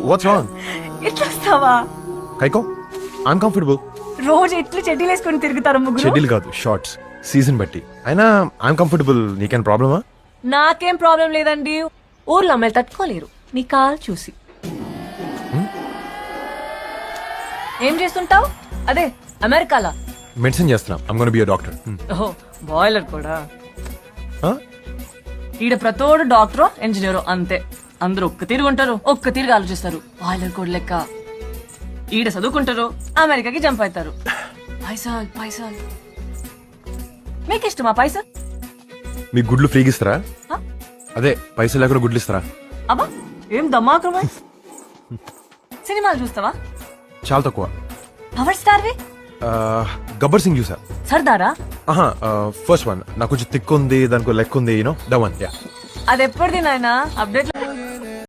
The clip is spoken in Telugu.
What's wrong? ఇట్లా వస్తావా? కైకో ఐఎమ్ కంఫర్టబుల్. రోజు ఇట్లు చెడ్డీలు వేసుకొని తిరుగుతారు ముగ్గురు. షెడ్యూల్ కాదు, షార్ట్స్, సీజన్ బట్టి. అయినా ఐఎమ్ కంఫర్టబుల్. నీకేం ప్రాబ్లమా? నాకేం ప్రాబ్లం లేదండి. ఊర్లో అమ్మాయిలు తట్టుకోలేరు నీ కాల్ చూసి. ఏం చేస్తుంటావు? అదే అమెరికాలా? మెడిసిన్ చేస్తున్నా. I'm gonna B a doctor. ఓహో, బాయిలర్ కూడా. ఈడ ప్రతోడు డాక్టరో ఇంజనీరో అంతే. అందరూ ఒక్క తిరిగి ఉంటారు, ఒక్క తిరిగి ఆలోచిస్తారు. బాయిలర్ కూడా లెక్క. ఈడ చదువుకుంటారు, అమెరికాకి జంప్ అవుతారు. పైసల్ పైసల్. మీకు ఇష్టమా పైసల్? మీ గుడ్లు ఫ్రీగా ఇస్తారా? హ? అదే పైసలు లేకుండా గుడ్లు ఇస్తారా? అబ్బా ఏం దమ్మాక్రమా. సినిమాలు చూస్తావా? చాలా తక్కువ. పవర్ స్టార్ వి? గబ్బర్ సింగ్ చూసా. సర్దారా? ఫస్ట్ వన్ నాకు కొంచెం తిక్కు ఉంది, దానికి లెక్క ఉంది, యూనో ద వన్. యా. అది ఎప్పటిది నాయనా? అప్డేట్